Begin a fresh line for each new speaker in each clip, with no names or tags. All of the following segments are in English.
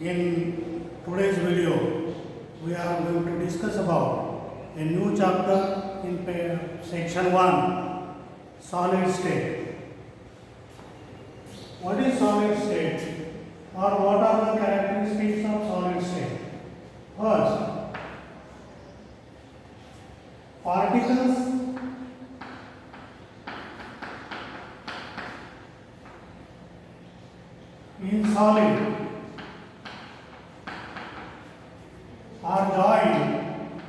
In today's video, we are going to discuss about a new chapter in section 1, solid state. What is solid state, or what are the characteristics of solid state? First, particles in solid are joined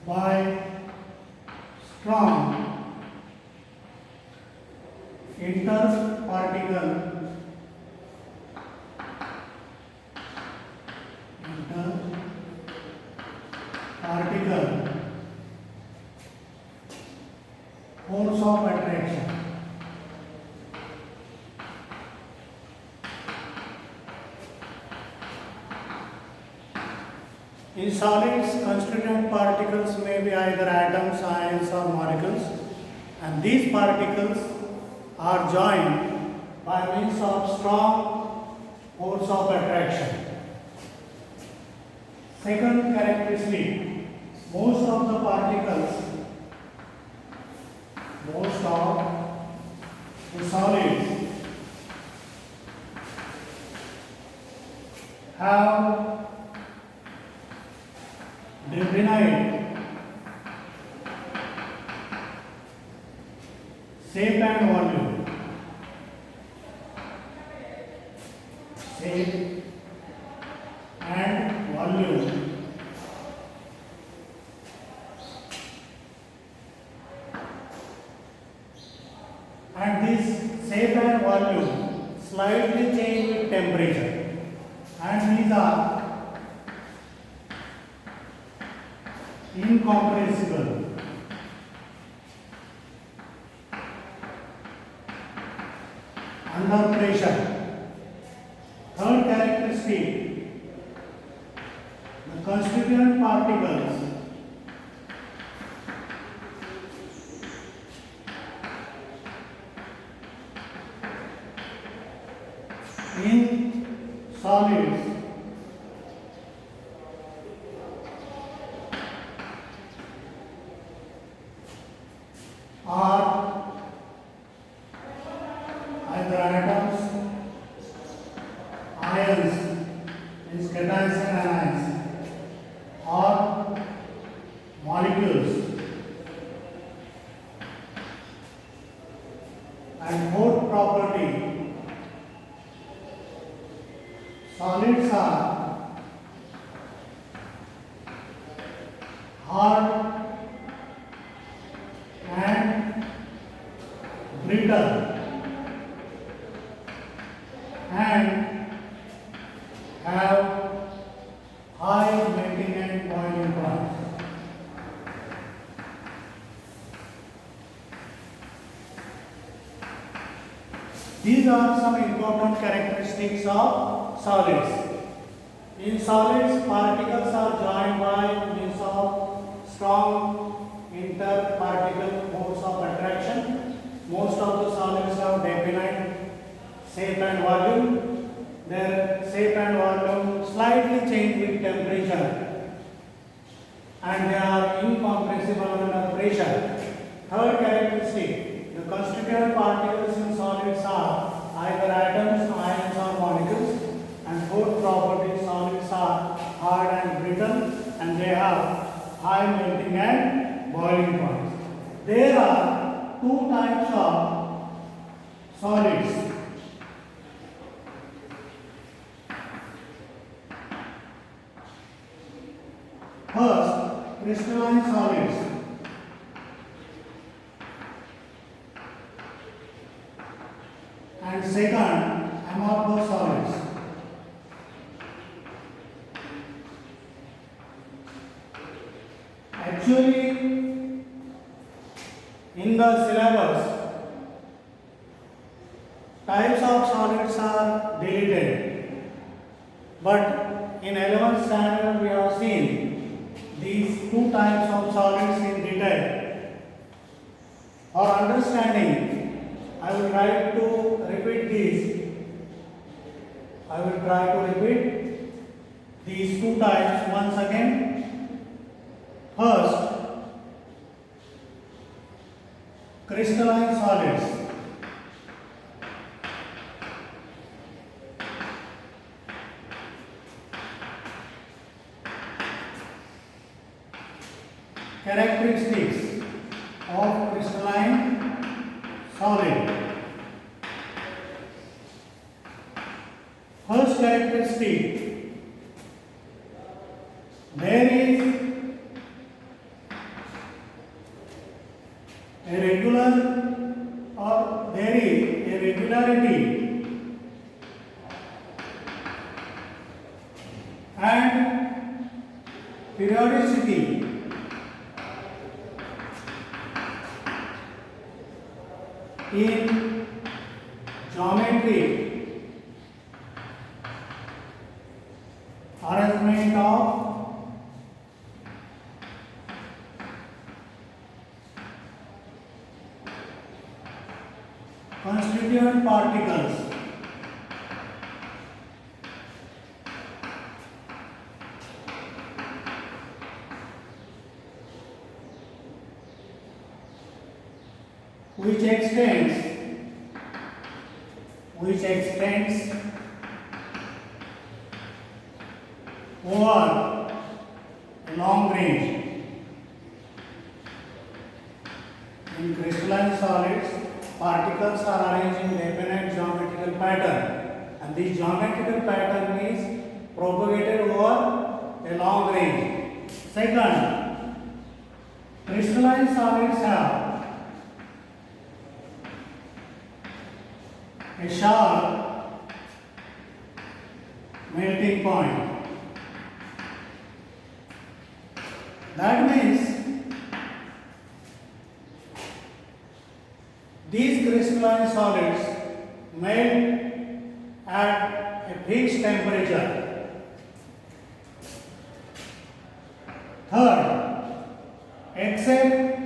by strong interparticle force of attraction. In solids, constituent particles may be either atoms, ions or molecules, and these particles are joined by means of strong force of attraction. Second characteristic, most of the solids have definite shape and volume. Shape and volume. And this shape and volume slightly change with temperature, and these are incompressible. Under pressure. Third characteristic, the constituent particles in solids are either atoms, ions, means cations and anions, or molecules. And fourth property, solids are hard and brittle and have high melting and boiling point. These are some important characteristics of solids. In solids, particles are joined by means of strong interparticle force of attraction. Most of the solids have definite shape and volume. Their shape and volume slightly change with temperature, and they are incompressible under pressure. Third characteristic, the constituent particles in solids are either atoms, ions or molecules. And fourth property, solids are hard and brittle, and they have high melting and boiling points. There are two types of solids. First, crystalline solids. And second, amorphous solids. Actually, in the syllabus, types of solids are deleted, but in 11th standard we have seen these two types of solids in detail. For understanding, I will try to repeat these. I will try to repeat these two types once again. First, crystalline solids. Characteristics of crystalline solid. First characteristic, there is a regularity and periodicity in geometric arrangement of constituent particles. Which extends over a long range. In crystalline solids, particles are arranged in definite geometrical pattern, and this geometrical pattern is propagated over a long range. Second, crystalline solids have a sharp melting point. That means these crystalline solids melt at a fixed temperature. Third, except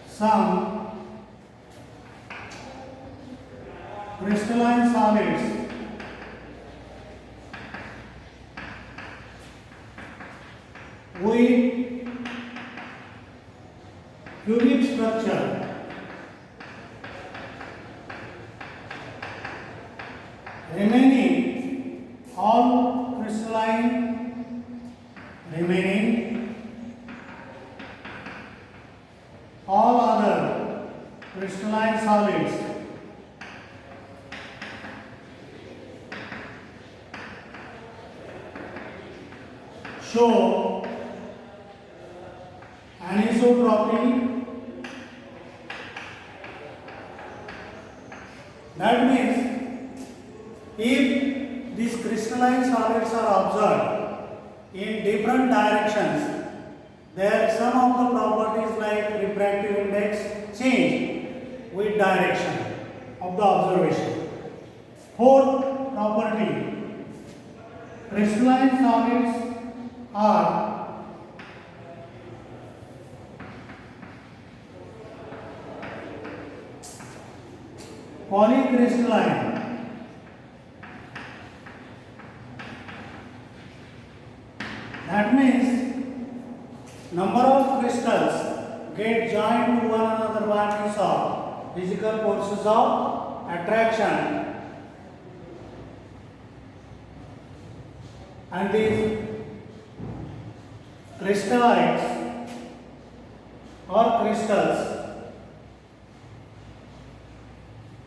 some crystalline solids with cubic structure remaining all other crystalline solids show anisotropy. That means if these crystalline solids are observed in different directions, there some of the properties like refractive index change with direction of the observation. Fourth property, crystalline solids are polycrystalline. That means number of crystals get joined to one another by means of physical forces of attraction, and these crystallites or crystals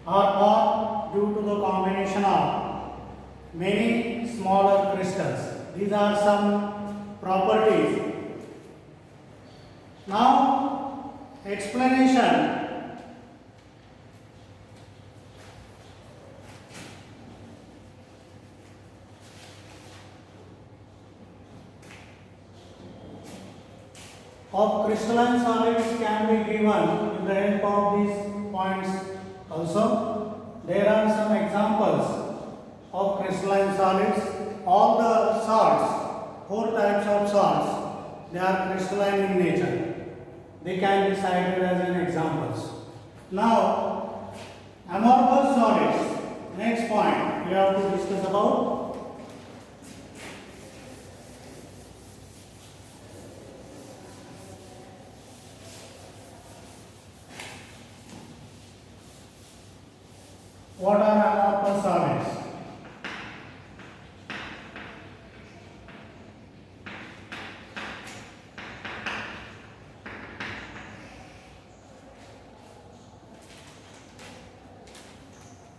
are formed due to the combination of many smaller crystals. These are some properties. Now, explanation. Of crystalline solids can be given with the help of these points also. There are some examples of crystalline solids. All the salts four types of salts. They are crystalline in nature. They can be cited as an examples. Now, amorphous solids. Next point we have to discuss about. What are amorphous solids?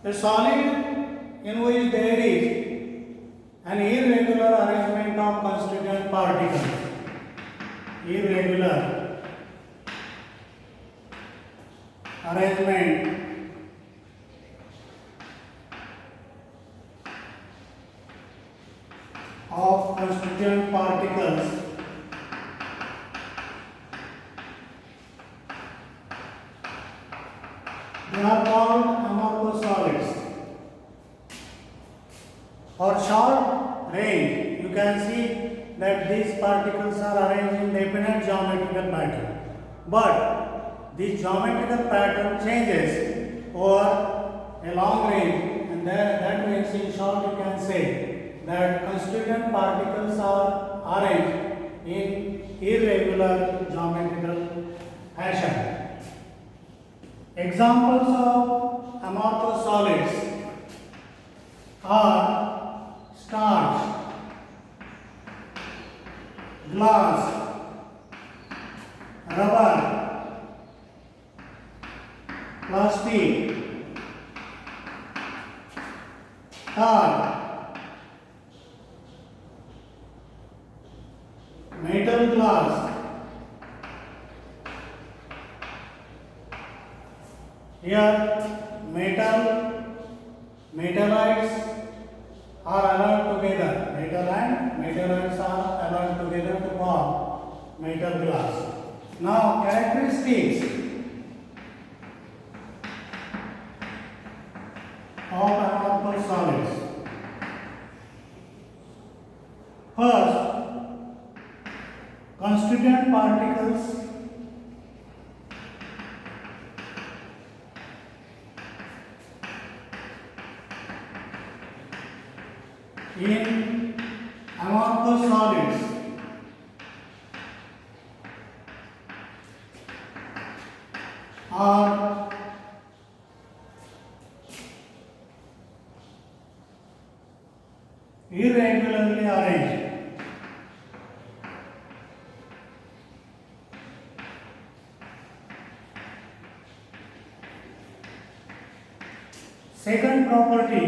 A solid in which there is an irregular arrangement of constituent particles. Irregular arrangement of constituent particles they are called amorphous solids. For short range, you can see that these particles are arranged in definite geometrical pattern. But this geometrical pattern changes over a long range, and that means in short you can say that constituent particles are arranged in irregular geometrical fashion. Examples of amorphous solids are starch, glass, rubber, plastic, tar, metal glass. Here metallites are alloyed together. Metal and metallites are alloyed together to form metal glass. Now characteristics of amorphous solids. First, constituent particles in amorphous solids are irregularly arranged. Second property,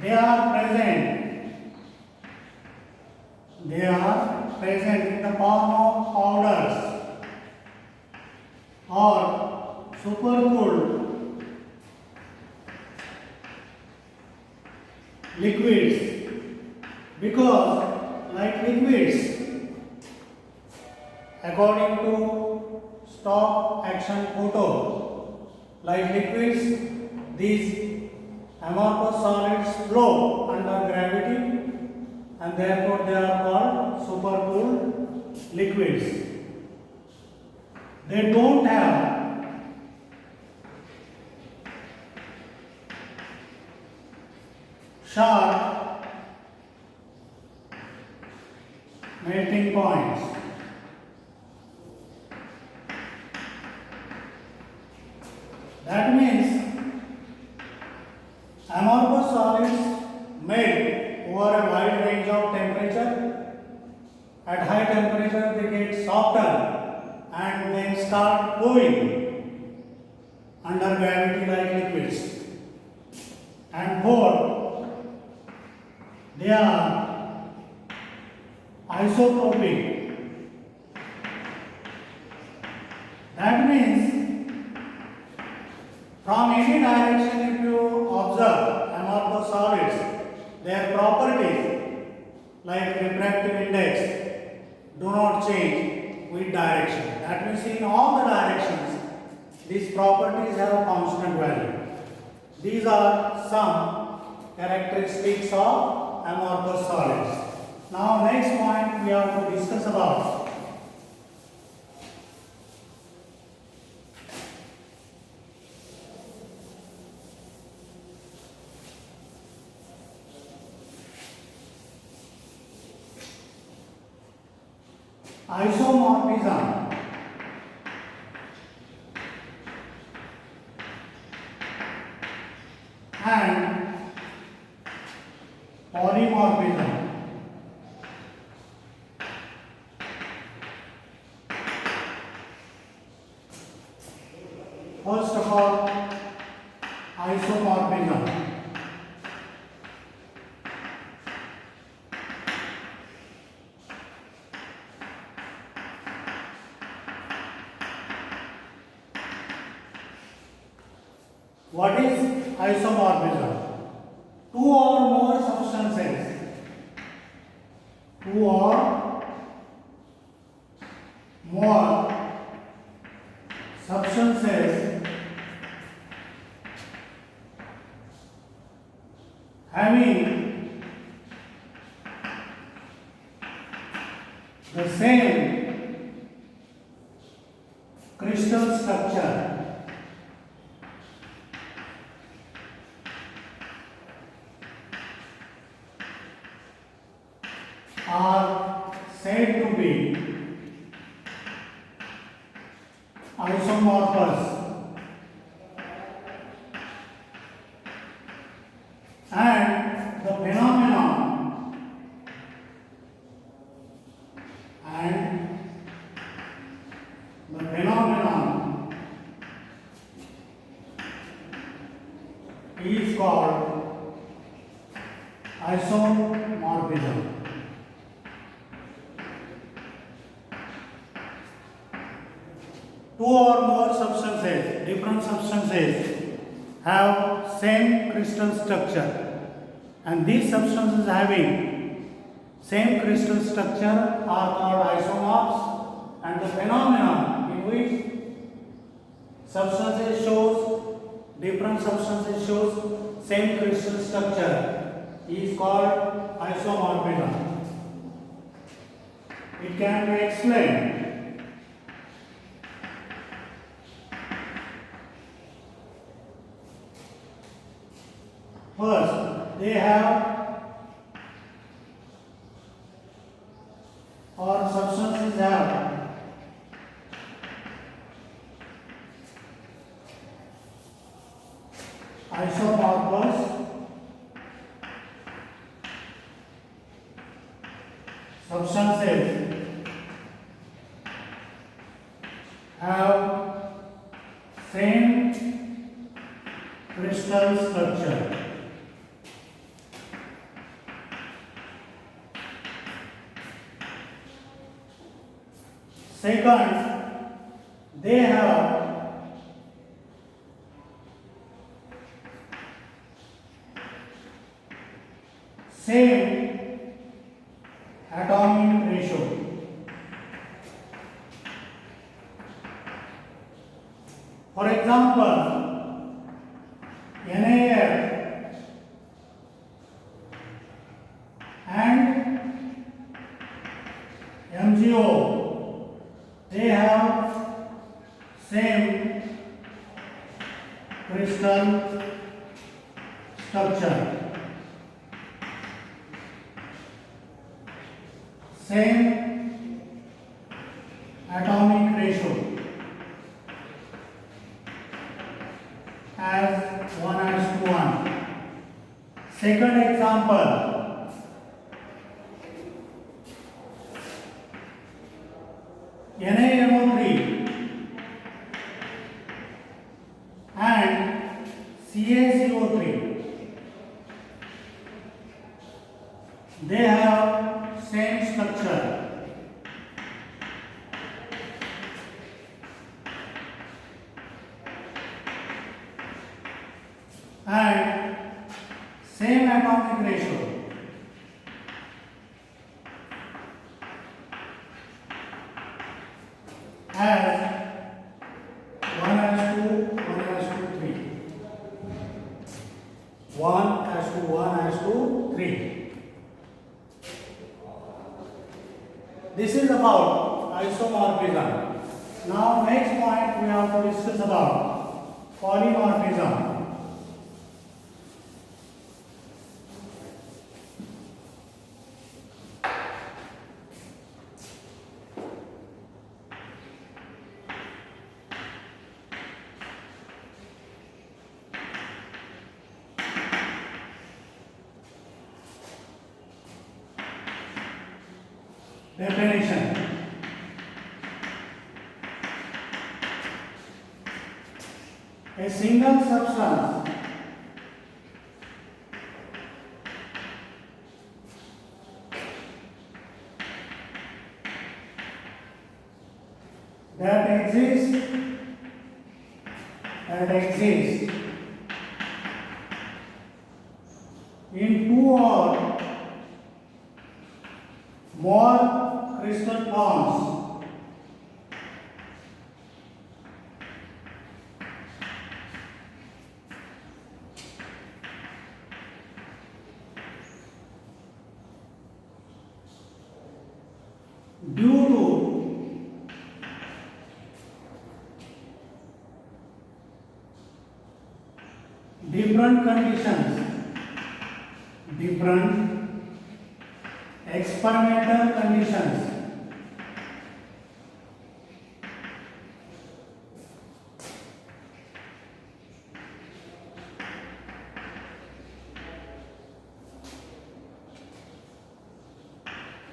they are present in the form of powders or supercooled liquids, because like liquids, according to stop action photo, like liquids, these amorphous solids flow under gravity and therefore they are called supercooled liquids. They don't have sharp melting points. That means amorphous solids made over a wide range of temperature. At high temperature they get softer and then start flowing under gravity like liquids. And fourth, they are isotropic. That means from any direction if you observe amorphous solids, their properties like refractive index do not change with direction. That means in all the directions these properties have constant value. These are some characteristics of amorphous solids. Now next point we have to discuss about isomorphism and polymorphism. First of all, isomorphism. What is isomorphism? Two or more substances. Two or more substances having the same crystal structure are said to be isomorphous, and the phenomenon is called isomorphism. Two or more substances, different substances, have same crystal structure, and these substances having same crystal structure are called isomorphs, and the phenomenon in which different substances shows same crystal structure is called isomorphism. It can be explained. First, they have or substances have isomorphous substances have same crystal structure. Second, they have same atomic ratio. For example, NaF and MgO, they have same crystal structure, same atomic ratio as 1:1. Second example, NaMO3 and CaCO3, they have same structure, and same atomic ratio as 1:3. 1:3. This is about isomorphism. Now next point we have to discuss about polymorphism. Definition. A single substance that exists in two or more crystal forms due to different experimental conditions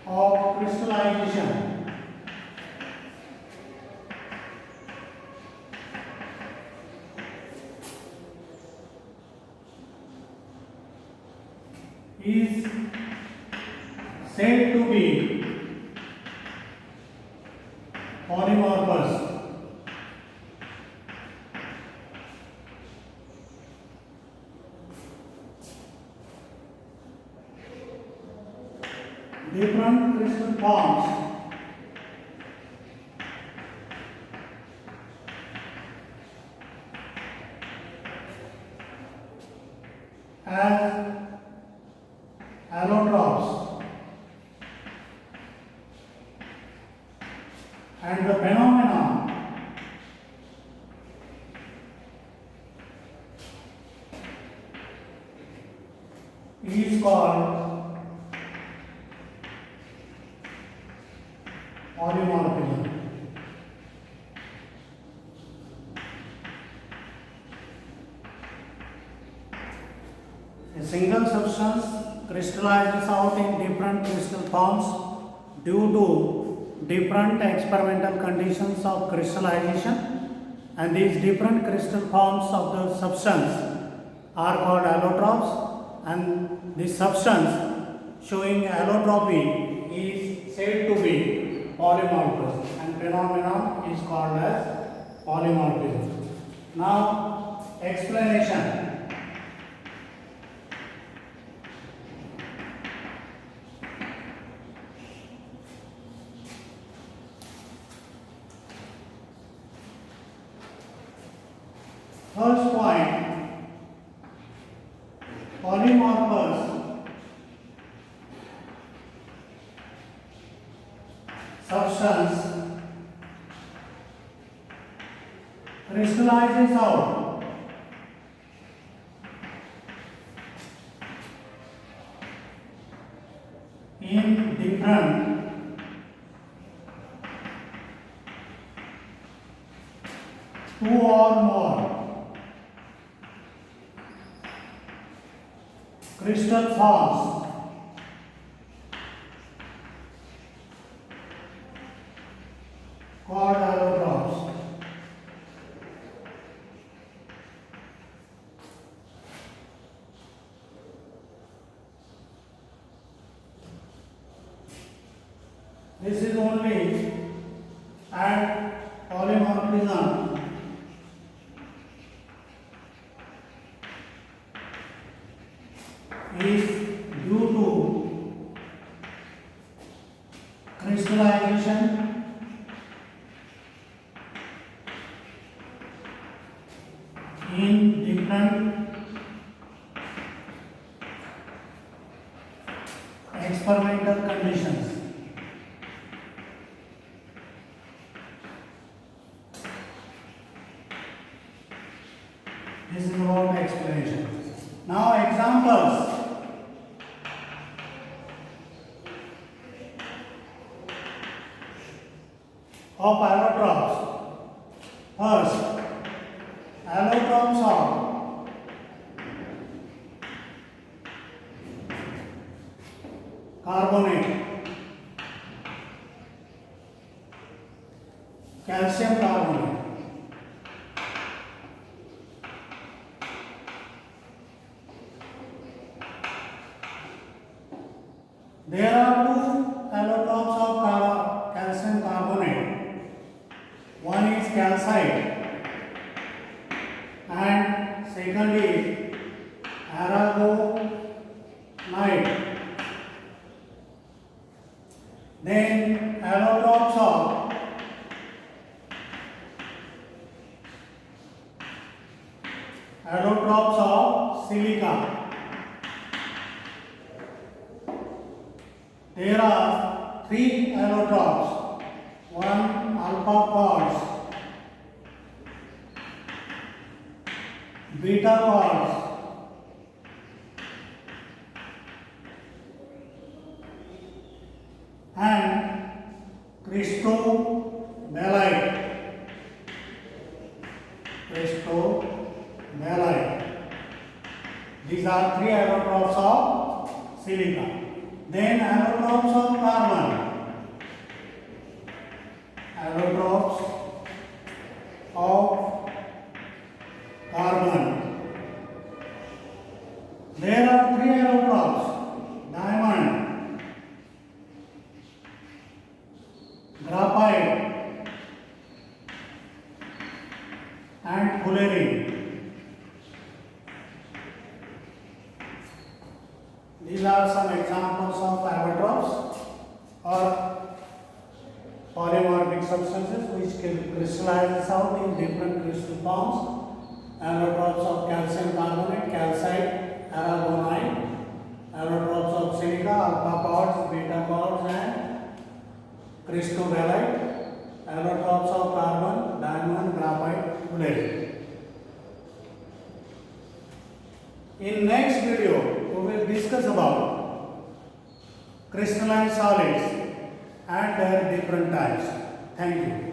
of crystallization is said to be polymorphous. Different crystal forms as allotrophs, and the phenomenon is called polymorphism. A single substance crystallizes out in different crystal forms due to different experimental conditions of crystallization, and these different crystal forms of the substance are called allotrophs, and this substance showing allotropy is said to be polymorphous, and phenomenon is called as polymorphism. Now explanation. First point, polymorphous substance crystallizes out in different two or more crystal forms called allotrophs. This is only at polymorphism is due to crystallization in different experimental conditions. This is about explanation. Now examples. Of pyrotrophs. First, allotropes are carbonate, calcium carbonate. There are two allotropes of calcium carbonate. One is calcite and second is aragonite. Then allotropes of silica. There are three allotropes. One alpha quartz, beta quartz, and crystobelite. These are three allotropes of silica. Then allotropes of carbon. Allotropes of carbon. There are three allotropes: diamond, graphite, and fullerene. These are some examples of pyrotrophs or polymorphic substances which can crystallize out in different crystal forms. Allotropes of calcium carbonate, calcite, aragonite. Allotropes of silica, alpha quartz, beta quartz, and crystobelite. Allotropes of carbon, diamond, graphite, fullerene. In next video, we will discuss about crystalline solids and their different types. Thank you.